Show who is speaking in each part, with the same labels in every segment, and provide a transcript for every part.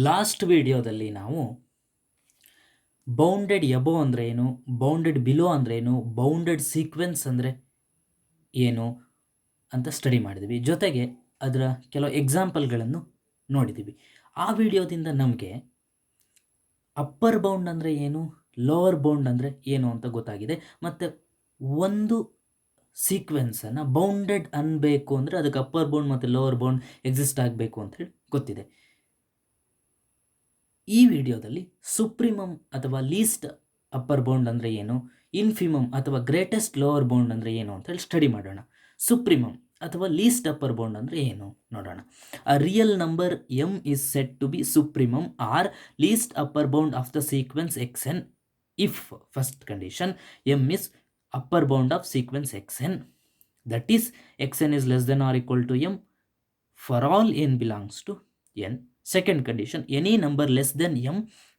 Speaker 1: Last ವಿಡಿಯೋದಲ್ಲಿ ನಾವು bounded above ಅಂದರೆ ಏನು, ಬೌಂಡೆಡ್ ಬಿಲೋ ಅಂದರೆ ಏನು, ಬೌಂಡೆಡ್ ಸೀಕ್ವೆನ್ಸ್ ಅಂದರೆ ಏನು ಅಂತ ಸ್ಟಡಿ ಮಾಡಿದ್ವಿ. ಜೊತೆಗೆ ಅದರ ಕೆಲವು ಎಕ್ಸಾಂಪಲ್ಗಳನ್ನು ನೋಡಿದ್ದೀವಿ. ಆ ವಿಡಿಯೋದಿಂದ ನಮಗೆ ಅಪ್ಪರ್ ಬೌಂಡ್ ಅಂದರೆ ಏನು, ಲೋವರ್ ಬೌಂಡ್ ಅಂದರೆ ಏನು ಅಂತ ಗೊತ್ತಾಗಿದೆ. ಮತ್ತು ಒಂದು ಸೀಕ್ವೆನ್ಸನ್ನು ಬೌಂಡೆಡ್ ಅನ್ನಬೇಕು ಅಂದರೆ ಅದಕ್ಕೆ ಅಪ್ಪರ್ ಬೌಂಡ್ ಮತ್ತು ಲೋವರ್ ಬೌಂಡ್ ಎಕ್ಸಿಸ್ಟ್ ಆಗಬೇಕು ಅಂತ ಹೇಳಿ ಗೊತ್ತಿದೆ. ಈ ವಿಡಿಯೋದಲ್ಲಿ ಸುಪ್ರೀಮಮ್ ಅಥವಾ ಲೀಸ್ಟ್ ಅಪ್ಪರ್ ಬೌಂಡ್ ಅಂದರೆ ಏನು, ಇನ್ಫಿಮಮ್ ಅಥವಾ ಗ್ರೇಟೆಸ್ಟ್ ಲೋವರ್ ಬೌಂಡ್ ಅಂದರೆ ಏನು ಅಂತ ಹೇಳಿ ಸ್ಟಡಿ ಮಾಡೋಣ. ಸುಪ್ರೀಮಮ್ ಅಥವಾ ಲೀಸ್ಟ್ ಅಪ್ಪರ್ ಬೌಂಡ್ ಅಂದರೆ ಏನು ನೋಡೋಣ. A real number M is set to be supremum or least upper bound of the sequence X N if first condition M is upper bound of sequence xn, that is xn is less than or equal to m for all n belongs to n. Second condition, any number less than m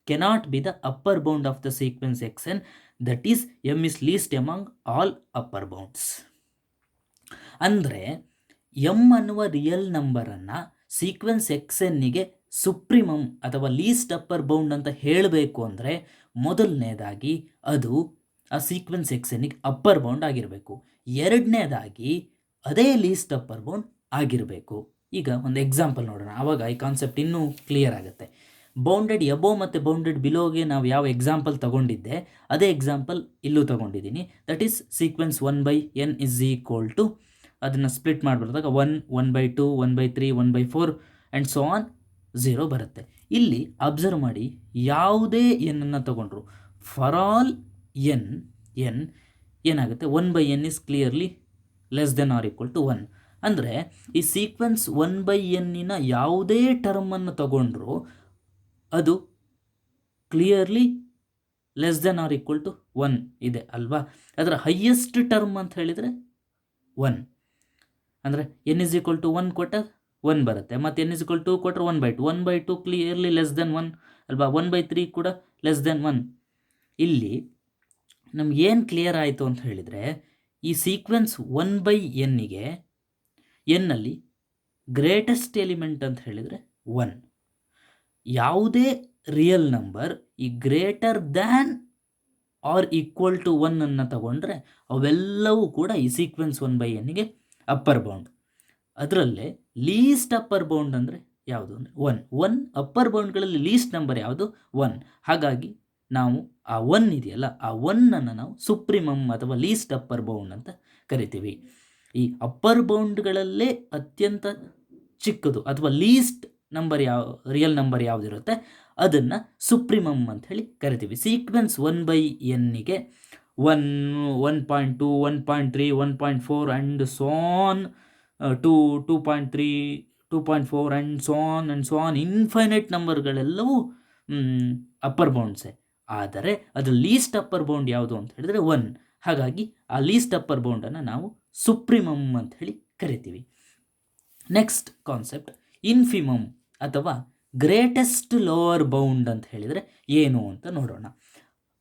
Speaker 1: cannot be the upper bound of the sequence xn, that is m is least among all upper bounds. ಅಂದರೆ m ಅನ್ನುವ real ನಂಬರನ್ನು sequence xnಗೆ ಸುಪ್ರೀಮಮ್ ಅಥವಾ list upper bound ಅಂತ ಹೇಳಬೇಕು ಅಂದರೆ ಮೊದಲನೇದಾಗಿ ಅದು ಆ ಸೀಕ್ವೆನ್ಸ್ ಎಕ್ಸನ್ನಿಗೆ ಅಪ್ಪರ್ ಬೌಂಡ್ ಆಗಿರಬೇಕು. ಎರಡನೇದಾಗಿ ಅದೇ ಲೀಸ್ಟ್ ಅಪ್ಪರ್ ಬೌಂಡ್ ಆಗಿರಬೇಕು. ಈಗ ಒಂದು ಎಕ್ಸಾಂಪಲ್ ನೋಡೋಣ, ಆವಾಗ ಈ ಕಾನ್ಸೆಪ್ಟ್ ಇನ್ನೂ ಕ್ಲಿಯರ್ ಆಗುತ್ತೆ. ಬೌಂಡೆಡ್ ಎಬೋ ಮತ್ತು ಬೌಂಡೆಡ್ ಬಿಲೋಗೆ ನಾವು ಯಾವ ಎಕ್ಸಾಂಪಲ್ ತಗೊಂಡಿದ್ದೆ ಅದೇ ಎಕ್ಸಾಂಪಲ್ ಇಲ್ಲೂ ತಗೊಂಡಿದ್ದೀನಿ. That is sequence 1/n is equal to ಅದನ್ನು ಸ್ಪ್ಲಿಟ್ ಮಾಡಿಬಿಡಿದಾಗ 1, 1/2, 1/3, 1/4 ಆ್ಯಂಡ್ ಸೋ ಆನ್ 0 ಬರುತ್ತೆ. ಇಲ್ಲಿ ಅಬ್ಸರ್ವ್ ಮಾಡಿ, ಯಾವುದೇ ಎನ್ನನ್ನು ತಗೊಂಡ್ರು ಫಾರ್ ಆಲ್ n ಏನಾಗುತ್ತೆ, 1/n is clearly less than or equal to 1. ಅಂದರೆ ಈ ಸೀಕ್ವೆನ್ಸ್ 1/n ಯಾವುದೇ ಟರ್ಮನ್ನು ತಗೊಂಡ್ರು ಅದು clearly less than or equal to 1 ಇದೆ ಅಲ್ವಾ. ಅದರ ಹೈಯೆಸ್ಟ್ ಟರ್ಮ್ ಅಂತ ಹೇಳಿದರೆ 1. ಅಂದರೆ n ಇಸ್ ಈಕ್ವಲ್ ಟು 1 ಕೊಟ್ಟರೆ 1 ಬರುತ್ತೆ, ಮತ್ತು n ಇಸ್ ಈಕ್ವಲ್ ಟು ಕೊಟ್ಟರೆ 1/2. 1/2 ಕ್ಲಿಯರ್ಲಿ ಲೆಸ್ ದೆನ್ 1 ಅಲ್ವಾ. 1/3 ಕೂಡ ಲೆಸ್ ದೆನ್ 1. ಇಲ್ಲಿ ನಮಗೇನು ಕ್ಲಿಯರ್ ಆಯಿತು ಅಂತ ಹೇಳಿದರೆ, ಈ ಸೀಕ್ವೆನ್ಸ್ 1/nಗೆ ಎನ್ನಲ್ಲಿ ಗ್ರೇಟೆಸ್ಟ್ ಎಲಿಮೆಂಟ್ ಅಂತ ಹೇಳಿದರೆ 1. ಯಾವುದೇ ರಿಯಲ್ ನಂಬರ್ ಈ greater than or equal to 1 ಅನ್ನು ತಗೊಂಡ್ರೆ ಅವೆಲ್ಲವೂ ಕೂಡ ಈ ಸೀಕ್ವೆನ್ಸ್ 1/nಗೆ ಅಪ್ಪರ್ ಬೌಂಡ್. ಅದರಲ್ಲೇ ಲೀಸ್ಟ್ ಅಪ್ಪರ್ ಬೌಂಡ್ ಅಂದರೆ ಯಾವುದು ಅಂದರೆ 1. ಅಪ್ಪರ್ ಬೌಂಡ್ಗಳಲ್ಲಿ ಲೀಸ್ಟ್ ನಂಬರ್ ಯಾವುದು 1. ಹಾಗಾಗಿ ನಾವು ಆ 1 ಇದೆಯಲ್ಲ, ಆ 1ಅನ್ನು ನಾವು ಸುಪ್ರೀಮಮ್ ಅಥವಾ ಲೀಸ್ಟ್ ಅಪ್ಪರ್ ಬೌಂಡ್ ಅಂತ ಕರಿತೀವಿ. ಈ ಅಪ್ಪರ್ ಬೌಂಡ್ಗಳಲ್ಲೇ ಅತ್ಯಂತ ಚಿಕ್ಕದು ಅಥವಾ ಲೀಸ್ಟ್ ನಂಬರ್ ರಿಯಲ್ ನಂಬರ್ ಯಾವುದಿರುತ್ತೆ ಅದನ್ನು ಸುಪ್ರೀಮಮ್ ಅಂತ ಹೇಳಿ ಕರಿತೀವಿ. ಸೀಕ್ವೆನ್ಸ್ 1/nಗೆ 1, 1.2, 1.3, 1.4 and so on 2, 2.3, 2.4 and so on infinite ನಂಬರ್ಗಳೆಲ್ಲವೂ ಅಪ್ಪರ್ ಬೌಂಡ್ಸೇ. ಆದರೆ ಅದು ಲೀಸ್ಟ್ ಅಪ್ಪರ್ ಬೌಂಡ್ ಯಾವುದು ಅಂತ ಹೇಳಿದರೆ 1. ಹಾಗಾಗಿ ಆ ಲೀಸ್ಟ್ ಅಪ್ಪರ್ ಬೌಂಡನ್ನು ನಾವು ಸುಪ್ರೀಮಮ್ ಅಂತ ಹೇಳಿ ಕರಿತೀವಿ. ನೆಕ್ಸ್ಟ್ ಕಾನ್ಸೆಪ್ಟ್ ಇನ್ಫಿಮಮ್ ಅಥವಾ ಗ್ರೇಟೆಸ್ಟ್ ಲೋವರ್ ಬೌಂಡ್ ಅಂತ ಹೇಳಿದರೆ ಏನು ಅಂತ ನೋಡೋಣ.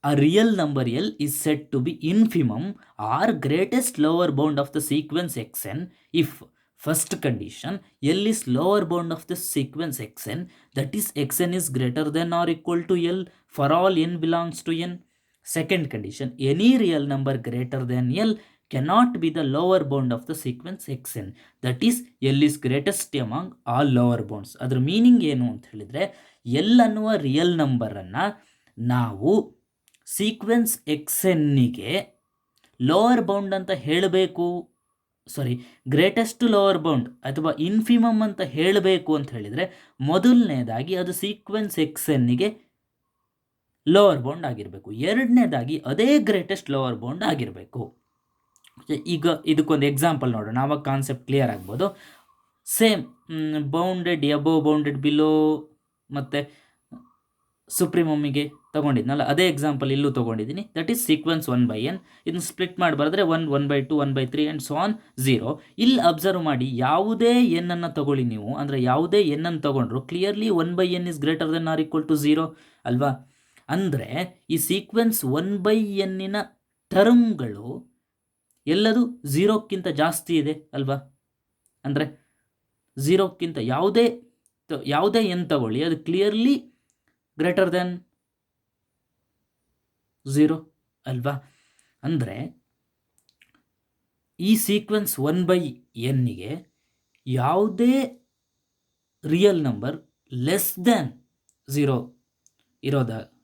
Speaker 1: A real number L is set to be infimum or greatest lower bound of the sequence xn if first condition L is lower bound of the sequence xn, that is xn is greater than or equal to L for all n belongs to n. Second condition, any real number greater than L cannot be the lower bound of the sequence xn, that is L is greatest among all lower bounds. ಅದರ meaning ಏನು ಅಂತ ಹೇಳಿದರೆ, L ಅನ್ನುವ real ನಂಬರನ್ನು ನಾವು sequence xnಗೆ lower bound ಅಂತ ಹೇಳಬೇಕು, greatest lower bound ಅಥವಾ ಇನ್ಫಿಮಮ್ ಅಂತ ಹೇಳಬೇಕು ಅಂತ ಹೇಳಿದರೆ ಮೊದಲನೇದಾಗಿ ಅದು ಸೀಕ್ವೆನ್ಸ್ xnಗೆ ಲೋವರ್ ಬೌಂಡ್ ಆಗಿರಬೇಕು. ಎರಡನೇದಾಗಿ ಅದೇ ಗ್ರೇಟೆಸ್ಟ್ ಲೋವರ್ ಬೌಂಡ್ ಆಗಿರಬೇಕು. ಈಗ ಇದಕ್ಕೊಂದು ಎಕ್ಸಾಂಪಲ್ ನೋಡೋಣ, ಆವಾಗ ಕಾನ್ಸೆಪ್ಟ್ ಕ್ಲಿಯರ್ ಆಗ್ಬೋದು. Same bounded above, bounded below ಮತ್ತು ಸುಪ್ರೀಮಮ್ಮಿಗೆ ತಗೊಂಡಿದ್ನಲ್ಲ ಅದೇ ಎಕ್ಸಾಂಪಲ್ ಇಲ್ಲೂ ತೊಗೊಂಡಿದ್ದೀನಿ. That is sequence 1/n. ಇದನ್ನು ಸ್ಪ್ಲಿಟ್ ಮಾಡಿ ಬರೆದ್ರೆ 1, 1/2, 1/3 ಆ್ಯಂಡ್ ಸೋ ಆನ್ 0. ಇಲ್ಲಿ ಅಬ್ಸರ್ವ್ ಮಾಡಿ, ಯಾವುದೇ ಎನ್ನನ್ನು ತಗೊಳ್ಳಿ ನೀವು, ಅಂದರೆ ಯಾವುದೇ ಎನ್ನನ್ನು ತಗೊಂಡ್ರು clearly 1/n is greater than or equal to 0 ಅಲ್ವಾ. ಅಂದರೆ ಈ ಸೀಕ್ವೆನ್ಸ್ 1/n ಟರ್ಮ್ಗಳು ಎಲ್ಲದು 0ಕ್ಕಿಂತ ಜಾಸ್ತಿ ಇದೆ ಅಲ್ವಾ. ಅಂದರೆ 0ಕ್ಕಿಂತ ಯಾವುದೇ ಯಾವುದೇ n ತಗೊಳ್ಳಿ, ಅದು ಕ್ಲಿಯರ್ಲಿ ಗ್ರೇಟರ್ ದೆನ್ 0 ಅಲ್ವಾ. ಅಂದರೆ ಈ ಸೀಕ್ವೆನ್ಸ್ 1/nಗೆ ಯಾವುದೇ ರಿಯಲ್ ನಂಬರ್ ಲೆಸ್ ದ್ಯಾನ್ 0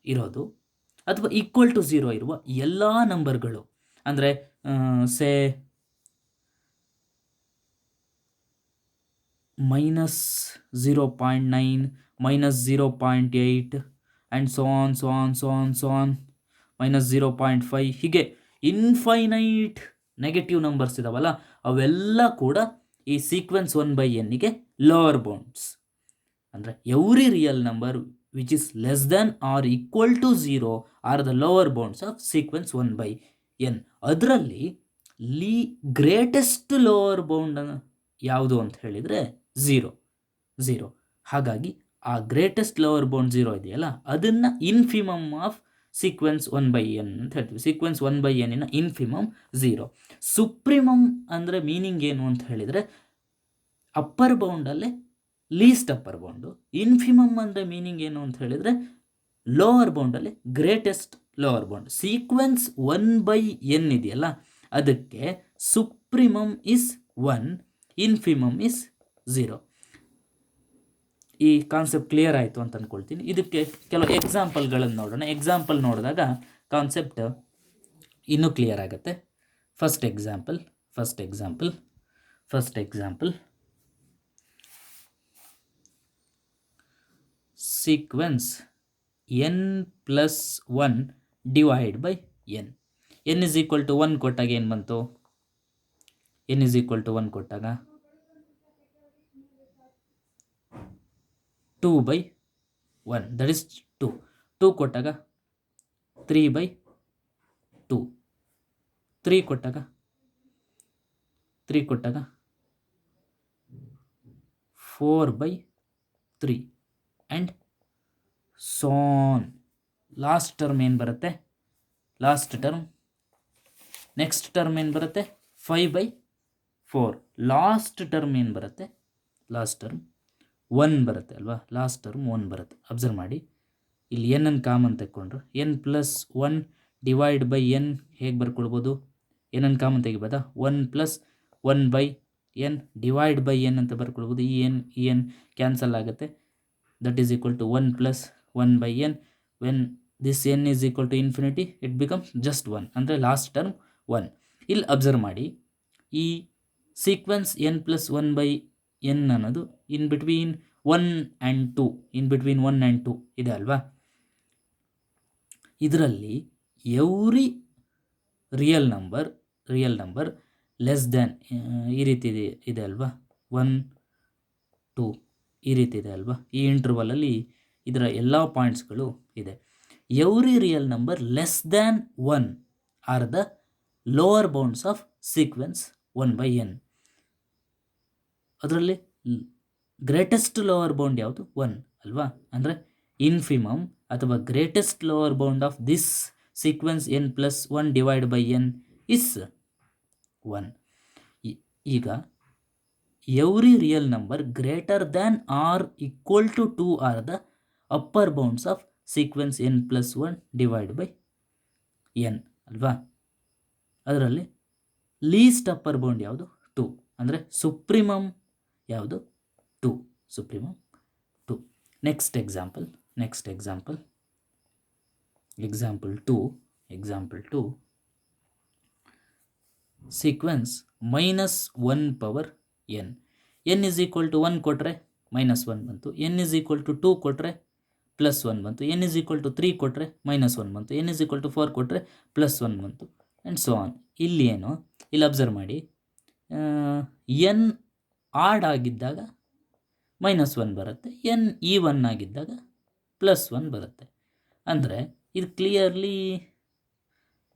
Speaker 1: ಇರೋದು ಅಥವಾ ಈಕ್ವಲ್ ಟು 0 ಇರುವ ಎಲ್ಲ ನಂಬರ್ಗಳು, ಅಂದರೆ ಸೇ -0.9, -0.8 ಆ್ಯಂಡ್ ಸೊ ಆನ್ -0.5 ಹೀಗೆ ಇನ್ಫೈನೈಟ್ ನೆಗೆಟಿವ್ ನಂಬರ್ಸ್ ಇದಾವಲ್ಲ, ಅವೆಲ್ಲ ಕೂಡ ಈ ಸೀಕ್ವೆನ್ಸ್ 1/nಗೆ ಲೋವರ್ ಬೌಂಡ್ಸ್. ಅಂದರೆ every real number which is less than or equal to 0 are the lower bounds of sequence 1/n. ಅದರಲ್ಲಿ ಗ್ರೇಟೆಸ್ಟ್ ಲೋವರ್ ಬೌಂಡ್ ಯಾವುದು ಅಂತ ಹೇಳಿದರೆ 0. ಹಾಗಾಗಿ ಆ ಗ್ರೇಟೆಸ್ಟ್ ಲೋವರ್ ಬೌಂಡ್ 0 ಇದೆಯಲ್ಲ, ಅದನ್ನು ಇನ್ಫಿಮಮ್ ಆಫ್ ಸೀಕ್ವೆನ್ಸ್ 1/n ಅಂತ ಹೇಳ್ತೀವಿ. Sequence 1/n ಇನ್ಫಿಮಮ್ 0. ಸುಪ್ರೀಮಮ್ ಅಂದರೆ ಮೀನಿಂಗ್ ಏನು ಅಂತ ಹೇಳಿದರೆ ಅಪ್ಪರ್ ಬೌಂಡಲ್ಲೇ ಲೀಸ್ಟ್ ಅಪ್ಪರ್ ಬೌಂಡು. ಇನ್ಫಿಮಮ್ ಅಂದರೆ ಮೀನಿಂಗ್ ಏನು ಅಂತ ಹೇಳಿದರೆ ಲೋವರ್ ಬೌಂಡಲ್ಲಿ greatest lower bound. Sequence 1/n ಇದೆಯಲ್ಲ, ಅದಕ್ಕೆ ಸುಪ್ರೀಮಮ್ ಇಸ್ 1, ಇನ್ಫಿಮಮ್ ಇಸ್ 0. ಈ ಕಾನ್ಸೆಪ್ಟ್ ಕ್ಲಿಯರ್ ಆಯಿತು ಅಂತ ಅಂದ್ಕೊಳ್ತೀನಿ. ಇದಕ್ಕೆ ಕೆಲವು ಎಕ್ಸಾಂಪಲ್ಗಳನ್ನು ನೋಡೋಣ. ಎಕ್ಸಾಂಪಲ್ ನೋಡಿದಾಗ ಕಾನ್ಸೆಪ್ಟ್ ಇನ್ನೂ ಕ್ಲಿಯರ್ ಆಗುತ್ತೆ. First example sequence n+1 divide by n. n is equal to 1 ಕೊಟ್ಟಾಗ ಏನು ಬಂತು? n is equal to 1 ಕೊಟ್ಟಾಗ 2/1, that is 2. 2 ಕೊಟ್ಟಾಗ 3/2. 3 ಕೊಟ್ಟಾಗ 4/3 and so on. Last term ಏನು ಬರುತ್ತೆ? ನೆಕ್ಸ್ಟ್ ಟರ್ಮ್ ಏನು ಬರುತ್ತೆ? 5/4. ಲಾಸ್ಟ್ ಟರ್ಮ್ ಏನು ಬರುತ್ತೆ? 1 ಬರುತ್ತೆ ಅಲ್ವಾ? ಲಾಸ್ಟ್ ಟರ್ಮ್ 1 ಬರುತ್ತೆ. ಅಬ್ಸರ್ವ್ ಮಾಡಿ, ಇಲ್ಲಿ n ಕಾಮನ್ ತೆಕ್ಕೊಂಡ್ರು n+1 ಡಿವೈಡ್ ಬೈ n ಹೇಗೆ ಬರ್ಕೊಳ್ಬೋದು? n ಕಾಮನ್ ತೆಗಿಬೋದಾ? 1+1/n ಡಿವೈಡ್ ಬೈ n ಅಂತ ಬರ್ಕೊಳ್ಬೋದು. ಈ n ಕ್ಯಾನ್ಸಲ್ ಆಗುತ್ತೆ. That is equal to 1+1/n. When this n is equal to infinity it becomes just 1, ಅಂದರೆ ಲಾಸ್ಟ್ ಟರ್ಮ್ 1. ಇಲ್ಲಿ ಅಬ್ಸರ್ವ್ ಮಾಡಿ, ಈ ಸೀಕ್ವೆನ್ಸ್ n+1/n ಅನ್ನೋದು ಇನ್ ಬಿಟ್ವೀನ್ 1 ಆ್ಯಂಡ್ 2 ಇದೆ ಅಲ್ವಾ? ಇದರಲ್ಲಿ every real number less than ಈ ರೀತಿ ಇದೆ ಅಲ್ವಾ? 1, 2 ಈ ರೀತಿ ಇದೆ ಅಲ್ವಾ? ಈ ಇಂಟರ್ವಲಲ್ಲಿ ಇದರ ಎಲ್ಲ ಪಾಯಿಂಟ್ಸ್ಗಳು ಇದೆ. Every real number less than 1 are the lower bounds of sequence 1/n. ಅದರಲ್ಲಿ ಗ್ರೇಟೆಸ್ಟ್ ಲೋವರ್ ಬೌಂಡ್ ಯಾವುದು? 1 ಅಲ್ವಾ? ಅಂದರೆ ಇನ್ಫಿಮಮ್ ಅಥವಾ greatest lower bound of this sequence n+1 divide by n is 1. ಈಗ every real number greater than or equal to 2 are the upper bounds of sequence n+1 divide by n ಅಲ್ವಾ? ಅದರಲ್ಲಿ list upper bound ಯಾವುದು? 2. ಅಂದರೆ ಸುಪ್ರೀಮಮ್ ಯಾವುದು? 2. ಸುಪ್ರೀಮಮ್ 2. Next example 2 sequence -1/n. n is equal to 1 ಕೊಟ್ಟರೆ -1 ಬಂತು. n is equal to 2 ಕೊಟ್ಟರೆ +1 ಬಂತು. n is equal to 3 ಕೊಟ್ಟರೆ -1 ಬಂತು. n is equal to 4 ಕೊಟ್ಟರೆ +1 ಬಂತು ಆ್ಯಂಡ್ ಸೊ ಆನ್. ಇಲ್ಲಿ ಅಬ್ಸರ್ವ್ ಮಾಡಿ, n ಆಡ್ ಆಗಿದ್ದಾಗ -1 ಬರುತ್ತೆ, n ಈವನ್ ಆಗಿದ್ದಾಗ +1 ಬರುತ್ತೆ. ಅಂದರೆ ಇದು ಕ್ಲಿಯರ್ಲಿ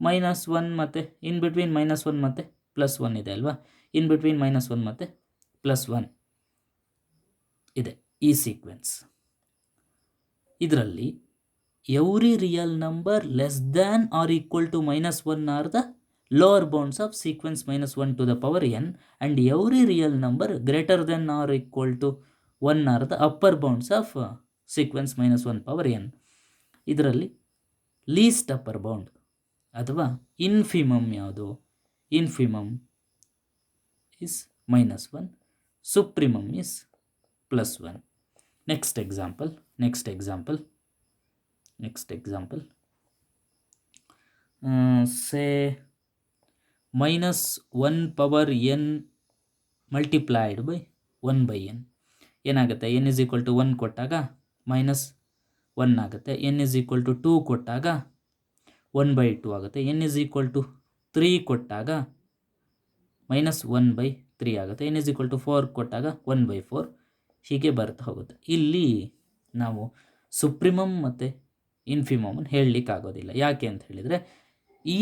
Speaker 1: -1 ಮತ್ತು ಇನ್ ಬಿಟ್ವೀನ್ -1 ಮತ್ತು +1 ಇದೆ ಅಲ್ವಾ? ಇನ್ ಬಿಟ್ವೀನ್ -1 ಮತ್ತು +1 ಇದೆ ಈ ಸೀಕ್ವೆನ್ಸ್. ಇದರಲ್ಲಿ every real number less than or equal to -1 are the lower bounds of sequence -1 to the power n, and every real number greater than or equal to 1 are the upper bounds of sequence -1 power n. ಇದರಲ್ಲಿ list upper bound ಅಥವಾ ಇನ್ಫಿಮಮ್ ಯಾವುದು? ಇನ್ಫಿಮಮ್ is -1, supremum is +1. Next example, say -1 power n multiplied by 1 by n. ಏನಾಗುತ್ತೆ? n is equal to 1 ಕೊಟ್ಟಾಗ -1 ಆಗುತ್ತೆ. n is equal to 2 ಕೊಟ್ಟಾಗ 1/2 ಆಗುತ್ತೆ. n is equal to 3 ಕೊಟ್ಟಾಗ -1/3 ಆಗುತ್ತೆ. n is equal to 4 ಕೊಟ್ಟಾಗ 1/4 ಹೀಗೆ ಬರ್ತಾ ಹೋಗುತ್ತೆ. ಇಲ್ಲಿ ನಾವು ಸುಪ್ರಿಮಮ್ ಮತ್ತು ಇನ್ಫಿಮಮನ್ನು ಹೇಳಲಿಕ್ಕಾಗೋದಿಲ್ಲ. ಯಾಕೆ ಅಂತ ಹೇಳಿದರೆ ಈ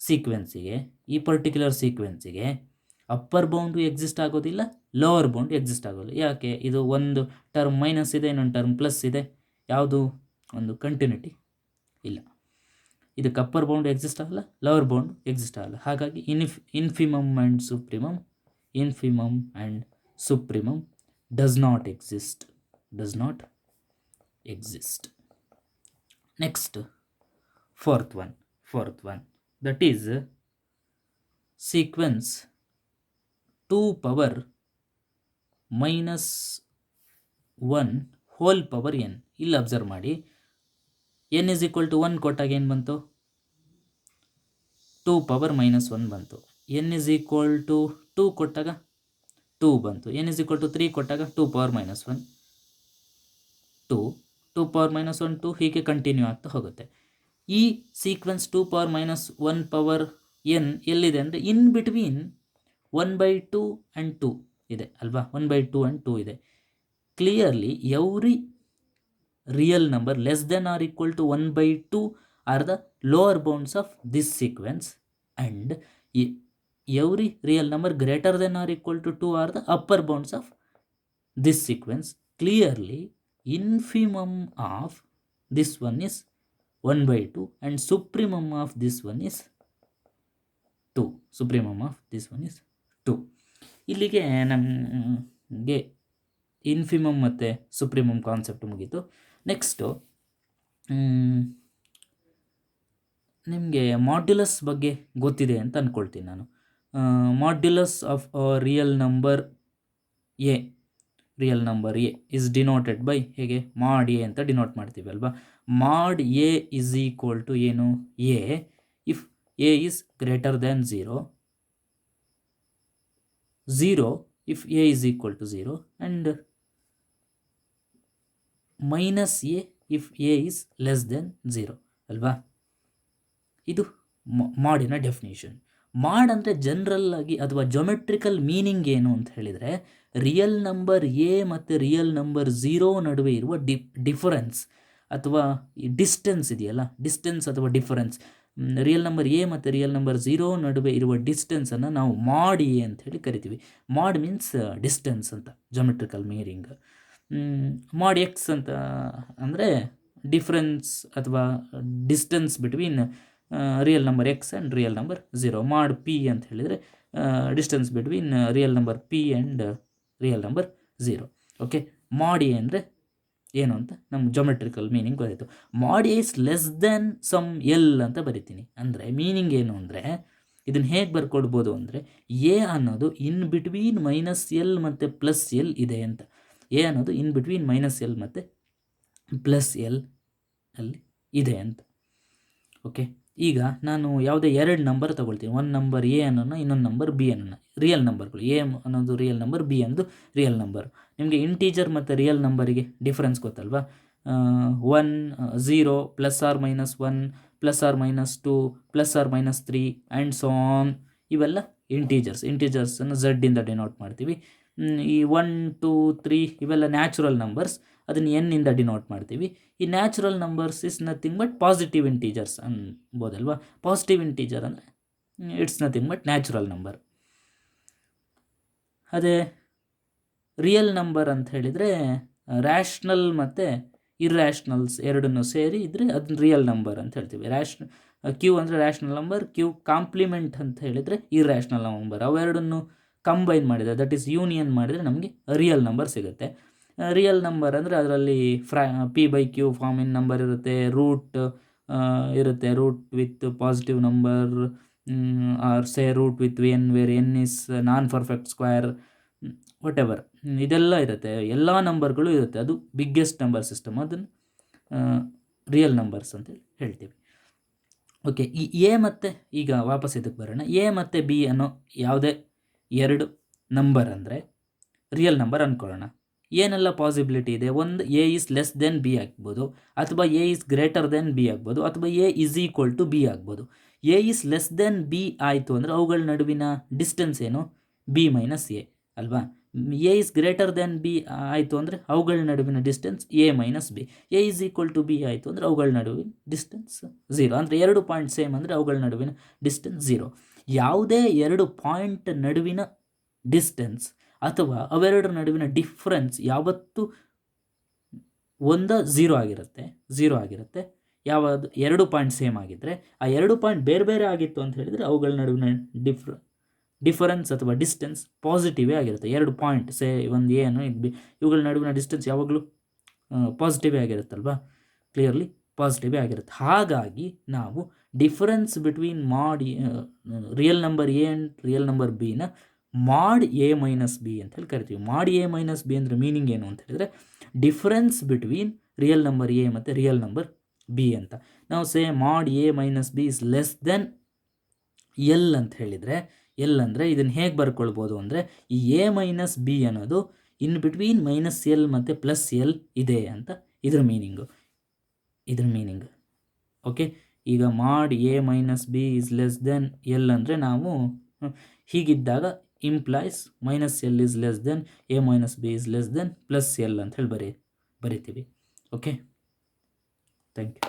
Speaker 1: ಸೀಕ್ವೆನ್ಸಿಗೆ, ಈ ಪರ್ಟಿಕ್ಯುಲರ್ ಸೀಕ್ವೆನ್ಸಿಗೆ ಅಪ್ಪರ್ ಬೌಂಡು ಎಕ್ಸಿಸ್ಟ್ ಆಗೋದಿಲ್ಲ, ಲೋವರ್ ಬೌಂಡ್ ಎಕ್ಸಿಸ್ಟ್ ಆಗೋಲ್ಲ. ಯಾಕೆ? ಇದು ಒಂದು ಟರ್ಮ್ ಮೈನಸ್ ಇದೆ, ಇನ್ನೊಂದು ಟರ್ಮ್ ಪ್ಲಸ್ ಇದೆ. ಯಾವುದು ಒಂದು ಕಂಟಿನ್ಯೂಟಿ ಇಲ್ಲ. ಇದಕ್ಕೆ ಅಪ್ಪರ್ ಬೌಂಡ್ ಎಕ್ಸಿಸ್ಟ್ ಆಗಲ್ಲ, ಲವರ್ ಬೌಂಡ್ ಎಕ್ಸಿಸ್ಟ್ ಆಗಲ್ಲ. ಹಾಗಾಗಿ infimum and supremum does not exist. Next fourth one that is sequence 2 power -1 whole power n. ಇಲ್ಲಿ ಅಬ್ಸರ್ವ್ ಮಾಡಿ, n is equal to 1 ಕೊಟ್ಟಾಗ ಏನು ಬಂತು? 2 power -1 ಬಂತು. n is equal to 2 ಕೊಟ್ಟಾಗ 2 ಬಂತು. n is equal to 3 ಕೊಟ್ಟಾಗ 2 power -1 2 power -1 2 ಹೀಗೆ ಕಂಟಿನ್ಯೂ ಆಗ್ತಾ ಹೋಗುತ್ತೆ. ಈ ಸೀಕ್ವೆನ್ಸ್ 2 power -1 ಪವರ್ n ಎಲ್ಲಿದೆ ಅಂದರೆ ಇನ್ ಬಿಟ್ವೀನ್ 1/2 ಆ್ಯಂಡ್ 2 ಇದೆ ಅಲ್ವಾ? 1/2 ಆ್ಯಂಡ್ 2 ಇದೆ. Clearly every real number less than or equal to 1/2 are the lower bounds of this sequence, and every real number greater than or equal to 2 are the upper bounds of this sequence. Clearly infimum of this one is 1/2 and supremum of this one is 2. ಇಲ್ಲಿಗೆ ನಮಗೆ ಇನ್ಫಿಮಮ್ ಮತ್ತು ಸುಪ್ರಿಮಮ್ concept ಮುಗೀತು. Next ನಿಮಗೆ modulus ಬಗ್ಗೆ ಗೊತ್ತಿದೆ ಅಂತ ಅಂದ್ಕೊಳ್ತೀನಿ ನಾನು. Modulus of real number A is denoted by, ಹೇಗೆ? ಮಾಡ್ ಎ ಅಂತ ಡಿನೋಟ್ ಮಾಡ್ತೀವಿ ಅಲ್ವಾ? ಮಾಡ್ ಎ ಇಸ್ ಈಕ್ವಲ್ ಟು ಏನು? A if A is greater than 0 if a is equal to 0 and minus a if a is less than 0 ಅಲ್ವಾ? ಇದು ಮಾಡಿನ ಡೆಫಿನೇಷನ್. ಮಾಡ್ ಅಂದರೆ ಜನರಲ್ ಆಗಿ ಅಥವಾ ಜೊಮೆಟ್ರಿಕಲ್ ಮೀನಿಂಗ್ ಏನು ಅಂತ ಹೇಳಿದರೆ, ರಿಯಲ್ ನಂಬರ್ ಎ ಮತ್ತು ರಿಯಲ್ ನಂಬರ್ 0 ನಡುವೆ ಇರುವ ಡಿಫರೆನ್ಸ್ ಅಥವಾ ಡಿಸ್ಟೆನ್ಸ್ ಇದೆಯಲ್ಲ, ಡಿಸ್ಟೆನ್ಸ್ ಅಥವಾ ಡಿಫರೆನ್ಸ್, ರಿಯಲ್ ನಂಬರ್ ಎ ಮತ್ತು ರಿಯಲ್ ನಂಬರ್ 0 ನಡುವೆ ಇರುವ ಡಿಸ್ಟೆನ್ಸನ್ನು ನಾವು ಮಾಡ್ ಎ ಅಂತ ಹೇಳಿ ಕರಿತೀವಿ. ಮಾಡ್ ಮೀನ್ಸ್ ಡಿಸ್ಟೆನ್ಸ್ ಅಂತ ಜೊಮೆಟ್ರಿಕಲ್ ಮೀನಿಂಗ್. ಮಾಡ್ ಎಕ್ಸ್ ಅಂತ ಅಂದರೆ ಡಿಫರೆನ್ಸ್ ಅಥವಾ distance between real number X and real number 0. Mod P ಅಂತ ಹೇಳಿದರೆ distance between real number P and real number 0. Okay, mod A ಅಂದರೆ ಏನು ಅಂತ ನಮ್ಮ ಜೊಮೆಟ್ರಿಕಲ್ ಮೀನಿಂಗ್ ಗೊತ್ತಾಯಿತು. Mod A is less than some L ಅಂತ ಬರಿತೀನಿ. ಅಂದರೆ ಮೀನಿಂಗ್ ಏನು ಅಂದರೆ, ಇದನ್ನು ಹೇಗೆ ಬರ್ಕೊಡ್ಬೋದು ಅಂದರೆ, ಎ ಅನ್ನೋದು ಇನ್ ಬಿಟ್ವೀನ್ -L ಮತ್ತು +L ಇದೆ ಅಂತ. ಎ ಅನ್ನೋದು ಇನ್ ಬಿಟ್ವೀನ್ -L ಮತ್ತು +L ಅಲ್ಲಿ ಇದೆ ಅಂತ. ಓಕೆ, ಈಗ ನಾನು ಯಾವುದೇ 2 ನಂಬರ್ ತೊಗೊಳ್ತೀನಿ. ಒಂದು ನಂಬರ್ ಎ ಅನ್ನೋಣ, ಇನ್ನೊಂದು ನಂಬರ್ ಬಿ ಅನ್ನೋಣ. ರಿಯಲ್ ನಂಬರ್ಗಳು, ಎ ಅನ್ನೋದು ರಿಯಲ್ ನಂಬರ್, ಬಿ ಅನ್ನೋದು ರಿಯಲ್ ನಂಬರ್. ನಿಮಗೆ ಇಂಟೀಜರ್ ಮತ್ತು ರಿಯಲ್ ನಂಬರಿಗೆ ಡಿಫ್ರೆನ್ಸ್ ಗೊತ್ತಲ್ವಾ? 1 0 +or-1 +or-2 +or-3 and so on. ಇವೆಲ್ಲ ಇಂಟೀಜರ್ಸನ್ನು ಝಡ್ಡಿಂದ ಡಿನೋಟ್ ಮಾಡ್ತೀವಿ. ಈ 1 2 3 ಇವೆಲ್ಲ ನ್ಯಾಚುರಲ್ ನಂಬರ್ಸ್, ಅದನ್ನು ಎನ್ನಿಂದ ಡಿನೋಟ್ ಮಾಡ್ತೀವಿ. ಈ natural numbers is nothing but positive integers ಅನ್ಬೋದಲ್ವಾ? ಪಾಸಿಟಿವ್ ಇಂಟೀಜರ್ ಅಂದರೆ it's nothing but natural number. ಅದೇ ರಿಯಲ್ ನಂಬರ್ ಅಂತ ಹೇಳಿದರೆ ರ್ಯಾಷ್ನಲ್ ಮತ್ತು ಇರ್ರ್ಯಾಷ್ನಲ್ಸ್ ಎರಡನ್ನೂ ಸೇರಿ ಇದ್ದರೆ ಅದನ್ನ ರಿಯಲ್ ನಂಬರ್ ಅಂತ ಹೇಳ್ತೀವಿ. ಕ್ಯೂ ಅಂದರೆ ರ್ಯಾಷ್ನಲ್ ನಂಬರ್, ಕ್ಯೂ ಕಾಂಪ್ಲಿಮೆಂಟ್ ಅಂತ ಹೇಳಿದರೆ ಇರ್ರ್ಯಾಷ್ನಲ್ ನಂಬರ್. ಅವೆರಡನ್ನು ಕಂಬೈನ್ ಮಾಡಿದರೆ, ದಟ್ ಈಸ್ ಯೂನಿಯನ್ ಮಾಡಿದರೆ ನಮಗೆ ರಿಯಲ್ ನಂಬರ್ ಸಿಗುತ್ತೆ. ರಿಯಲ್ ನಂಬರ್ ಅಂದರೆ ಅದರಲ್ಲಿ P/Q ಫಾರ್ಮ್ ಇನ್ ನಂಬರ್ ಇರುತ್ತೆ, ರೂಟ್ ಇರುತ್ತೆ, root with positive number or say root with n where n is non perfect square, whatever ಇದೆಲ್ಲ ಇರುತ್ತೆ, ಎಲ್ಲ ನಂಬರ್ಗಳು ಇರುತ್ತೆ. ಅದು ಬಿಗ್ಗೆಸ್ಟ್ ನಂಬರ್ ಸಿಸ್ಟಮ್, ಅದನ್ನು ರಿಯಲ್ ನಂಬರ್ಸ್ ಅಂತೇಳಿ ಹೇಳ್ತೀವಿ. ಓಕೆ, ಈ ಎ ಮತ್ತು ಈಗ ವಾಪಸ್ ಇದಕ್ಕೆ ಬರೋಣ. ಎ ಮತ್ತು ಬಿ ಅನ್ನೋ ಯಾವುದೇ ಎರಡು ನಂಬರ್ ಅಂದರೆ ರಿಯಲ್ ನಂಬರ್ ಅಂದ್ಕೊಳ್ಳೋಣ. ಏನೆಲ್ಲ ಪಾಸಿಬಿಲಿಟಿ ಇದೆ? ಒಂದು, A is less than B ಆಗ್ಬೋದು, ಅಥವಾ A is greater than B ಆಗ್ಬೋದು, ಅಥವಾ A is equal to B ಆಗ್ಬೋದು. A is less than B ಆಯಿತು ಅಂದರೆ ಅವುಗಳ ನಡುವಿನ ಡಿಸ್ಟೆನ್ಸ್ ಏನು? ಬಿ ಮೈನಸ್ ಎ ಅಲ್ವಾ. A is greater than B ಆಯಿತು ಅಂದರೆ ಅವುಗಳ ನಡುವಿನ distance A minus B. A is equal to B ಆಯಿತು ಅಂದರೆ ಅವುಗಳ ನಡುವಿನ ಡಿಸ್ಟೆನ್ಸ್ 0. ಅಂದರೆ 2 ಪಾಯಿಂಟ್ ಸೇಮ್ ಅಂದರೆ ಅವುಗಳ ನಡುವಿನ ಡಿಸ್ಟೆನ್ಸ್ 0. ಯಾವುದೇ 2 ಪಾಯಿಂಟ್ ನಡುವಿನ ಡಿಸ್ಟೆನ್ಸ್ ಅಥವಾ ಅವೆರಡರ ನಡುವಿನ ಡಿಫ್ರೆನ್ಸ್ ಯಾವತ್ತೂ 0 ಆಗಿರುತ್ತೆ. ಯಾವುದು 2 ಪಾಯಿಂಟ್ ಸೇಮ್ ಆಗಿದ್ದರೆ, ಆ 2 ಪಾಯಿಂಟ್ ಬೇರೆ ಬೇರೆ ಆಗಿತ್ತು ಅಂತ ಹೇಳಿದರೆ ಅವುಗಳ ನಡುವಿನ ಡಿಫರೆನ್ಸ್ ಅಥವಾ ಡಿಸ್ಟೆನ್ಸ್ ಪಾಸಿಟಿವೇ ಆಗಿರುತ್ತೆ. 2 ಪಾಯಿಂಟ್ ಒಂದು ಏನು ಇವುಗಳ ನಡುವಿನ ಡಿಸ್ಟೆನ್ಸ್ ಯಾವಾಗಲೂ ಪಾಸಿಟಿವೇ ಆಗಿರುತ್ತಲ್ವಾ, ಕ್ಲಿಯರ್ಲಿ ಪಾಸಿಟಿವೇ ಆಗಿರುತ್ತೆ. ಹಾಗಾಗಿ ನಾವು difference between real number A and real number ಬಿನ ಮಾಡ್ ಎ ಮೈನಸ್ ಬಿ ಅಂತ ಹೇಳಿ ಕರಿತೀವಿ. ಮಾಡ್ ಎ ಮೈನಸ್ ಬಿ ಅಂದರೆ ಮೀನಿಂಗ್ ಏನು ಅಂತ ಹೇಳಿದರೆ difference between real number A ಮತ್ತು ರಿಯಲ್ ನಂಬರ್ ಬಿ ಅಂತ. ನಾವು mod A minus B is less than L ಅಂತ ಹೇಳಿದರೆ, ಎಲ್ ಅಂದರೆ ಇದನ್ನು ಹೇಗೆ ಬರ್ಕೊಳ್ಬೋದು ಅಂದರೆ, ಈ ಎ ಮೈನಸ್ ಬಿ ಅನ್ನೋದು ಇನ್ ಬಿಟ್ವೀನ್ ಮೈನಸ್ ಎಲ್ ಮತ್ತು ಪ್ಲಸ್ ಎಲ್ ಇದೆ ಅಂತ ಇದ್ರ ಮೀನಿಂಗು. ಓಕೆ, ಈಗ mod A minus B is less than L ಅಂದರೆ ನಾವು ಹೀಗಿದ್ದಾಗ implies minus L is less than A minus B is less than plus L ಅಂತ ಹೇಳಿ ಬರಿತೀವಿ. Okay, thank you.